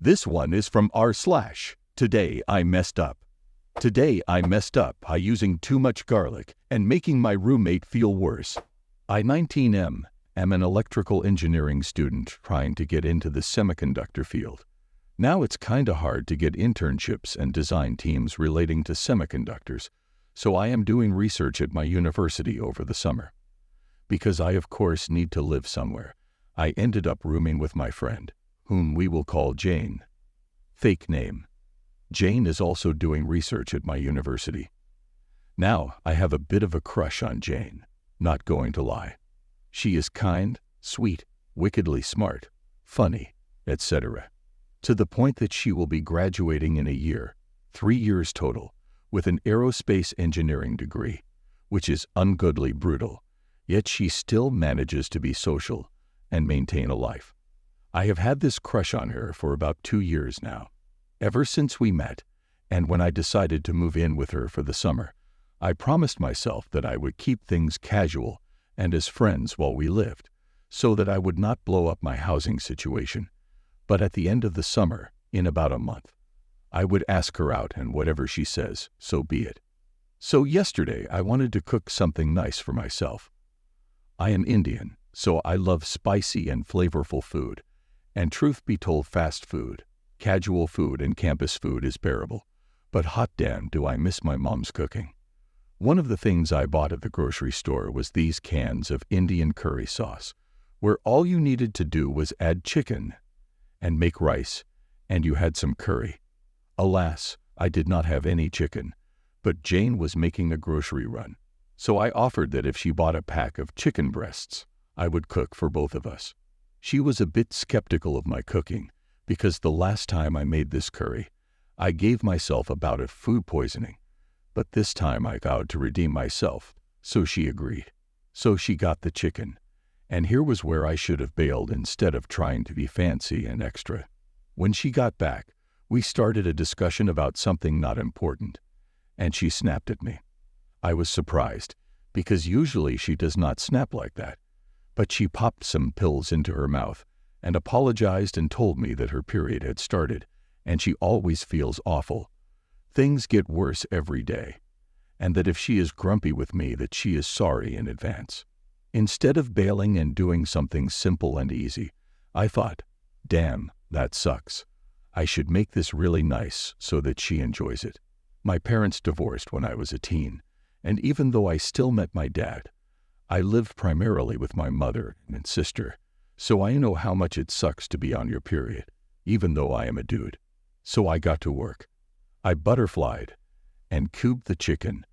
This one is from r/. Today I messed up. Today I messed up by using too much garlic and making my roommate feel worse. I 19M am an electrical engineering student trying to get into the semiconductor field. Now it's kinda hard to get internships and design teams relating to semiconductors, so I am doing research at my university over the summer. Because I of course need to live somewhere, I ended up rooming with my friend, whom we will call Jane. Fake name. Jane is also doing research at my university. Now, I have a bit of a crush on Jane, not going to lie. She is kind, sweet, wickedly smart, funny, etc. To the point that she will be graduating in a year, 3 years total, with an aerospace engineering degree, which is ungodly brutal, yet she still manages to be social and maintain a life. I have had this crush on her for about 2 years now. Ever since we met, and when I decided to move in with her for the summer, I promised myself that I would keep things casual and as friends while we lived, so that I would not blow up my housing situation. But at the end of the summer, in about a month, I would ask her out, and whatever she says, so be it. So yesterday I wanted to cook something nice for myself. I am Indian, so I love spicy and flavorful food, and truth be told, fast food, casual food and campus food is bearable, but hot damn do I miss my mom's cooking. One of the things I bought at the grocery store was these cans of Indian curry sauce, where all you needed to do was add chicken and make rice, and you had some curry. Alas, I did not have any chicken, but Jane was making a grocery run, so I offered that if she bought a pack of chicken breasts, I would cook for both of us. She was a bit skeptical of my cooking, because the last time I made this curry, I gave myself a bout of food poisoning, but this time I vowed to redeem myself, so she agreed. So she got the chicken, and here was where I should have bailed instead of trying to be fancy and extra. When she got back, we started a discussion about something not important, and she snapped at me. I was surprised, because usually she does not snap like that, but she popped some pills into her mouth and apologized and told me that her period had started, and she always feels awful. Things get worse every day, and that if she is grumpy with me, that she is sorry in advance. Instead of bailing and doing something simple and easy, I thought, damn, that sucks. I should make this really nice so that she enjoys it. My parents divorced when I was a teen, and even though I still met my dad, I lived primarily with my mother and sister, so I know how much it sucks to be on your period, even though I am a dude. So I got to work. I butterflied and cubed the chicken,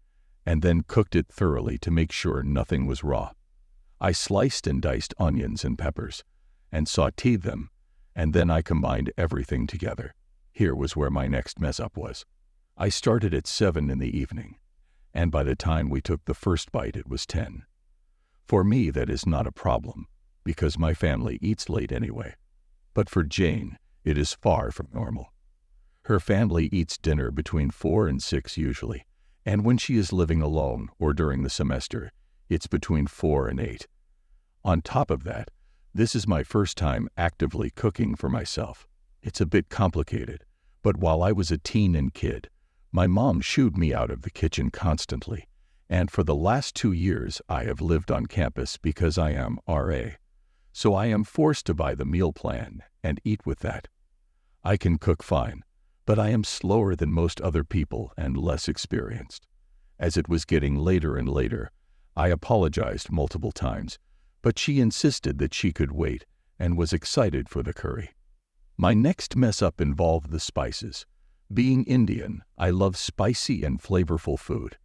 and then cooked it thoroughly to make sure nothing was raw. I sliced and diced onions and peppers, and sautéed them, and then I combined everything together. Here was where my next mess-up was. I started at 7 in the evening, and by the time we took the first bite it was 10. For me that is not a problem, because my family eats late anyway. But for Jane, it is far from normal. Her family eats dinner between 4 and 6 usually, and when she is living alone or during the semester, it's between 4 and 8. On top of that, this is my first time actively cooking for myself. It's a bit complicated, but while I was a teen and kid, my mom shooed me out of the kitchen constantly, and for the last 2 years I have lived on campus because I am RA. So I am forced to buy the meal plan and eat with that. I can cook fine, but I am slower than most other people and less experienced. As it was getting later and later, I apologized multiple times, but she insisted that she could wait and was excited for the curry. My next mess-up involved the spices. Being Indian, I love spicy and flavorful food.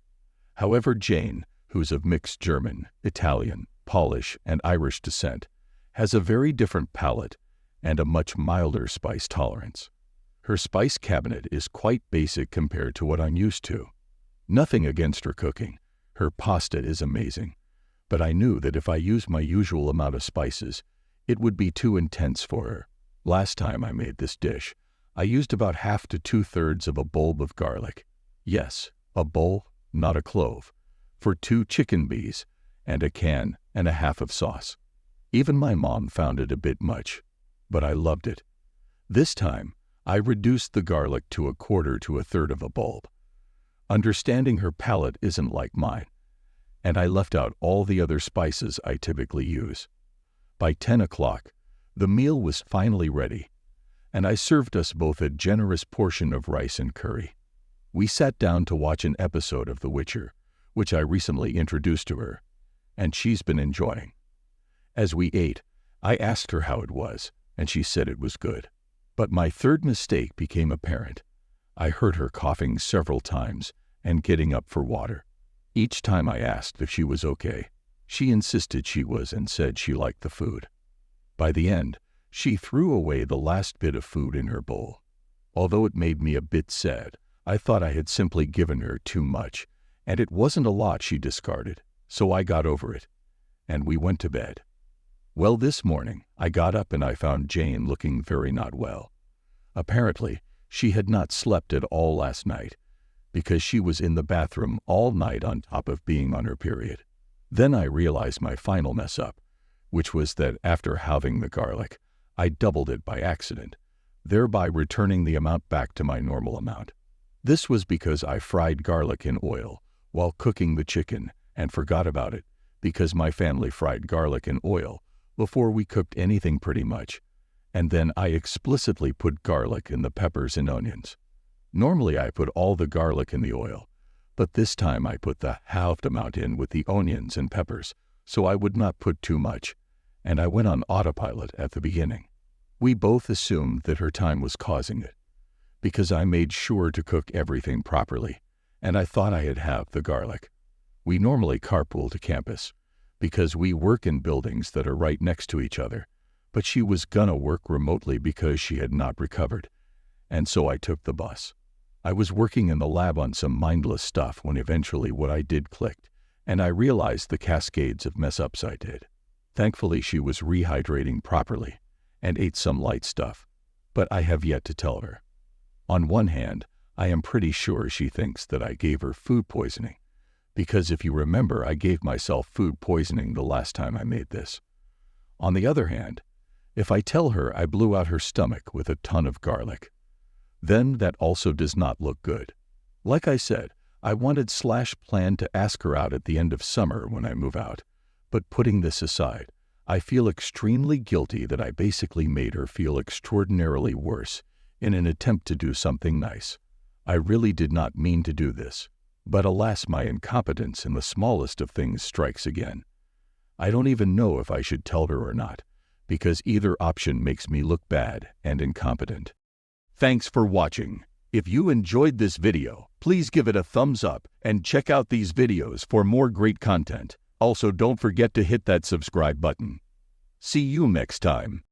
However, Jane, who's of mixed German, Italian, Polish, and Irish descent, has a very different palate and a much milder spice tolerance. Her spice cabinet is quite basic compared to what I'm used to. Nothing against her cooking. Her pasta is amazing. But I knew that if I used my usual amount of spices, it would be too intense for her. Last time I made this dish, I used about half to 2/3 of a bulb of garlic. Yes, a bowl, not a clove, for 2 chicken bees and a can and a half of sauce. Even my mom found it a bit much, but I loved it. This time, I reduced the garlic to a quarter to a third of a bulb. Understanding her palate isn't like mine, and I left out all the other spices I typically use. By 10 o'clock, the meal was finally ready, and I served us both a generous portion of rice and curry. We sat down to watch an episode of The Witcher, which I recently introduced to her, and she's been enjoying. As we ate, I asked her how it was, and she said it was good. But my third mistake became apparent. I heard her coughing several times and getting up for water. Each time I asked if she was okay, she insisted she was and said she liked the food. By the end, she threw away the last bit of food in her bowl. Although it made me a bit sad, I thought I had simply given her too much, and it wasn't a lot she discarded, so I got over it, and we went to bed. Well, this morning, I got up and I found Jane looking very not well. Apparently, she had not slept at all last night, because she was in the bathroom all night on top of being on her period. Then I realized my final mess up, which was that after halving the garlic, I doubled it by accident, thereby returning the amount back to my normal amount. This was because I fried garlic in oil while cooking the chicken and forgot about it, because my family fried garlic in oil before we cooked anything pretty much, and then I explicitly put garlic in the peppers and onions. Normally I put all the garlic in the oil, but this time I put the halved amount in with the onions and peppers, so I would not put too much, and I went on autopilot at the beginning. We both assumed that her time was causing it, because I made sure to cook everything properly, and I thought I had halved the garlic. We normally carpool to campus, because we work in buildings that are right next to each other, but she was gonna work remotely because she had not recovered, and so I took the bus. I was working in the lab on some mindless stuff when eventually what I did clicked, and I realized the cascades of mess-ups I did. Thankfully, she was rehydrating properly and ate some light stuff, but I have yet to tell her. On one hand, I am pretty sure she thinks that I gave her food poisoning, because if you remember, I gave myself food poisoning the last time I made this. On the other hand, if I tell her I blew out her stomach with a ton of garlic, then that also does not look good. Like I said, I planned to ask her out at the end of summer when I move out, but putting this aside, I feel extremely guilty that I basically made her feel extraordinarily worse in an attempt to do something nice. I really did not mean to do this, but alas, my incompetence in the smallest of things strikes again. I don't even know if I should tell her or not, because either option makes me look bad and incompetent. Thanks for watching. If you enjoyed this video, please give it a thumbs up and check out these videos for more great content. Also, don't forget to hit that subscribe button. See you next time.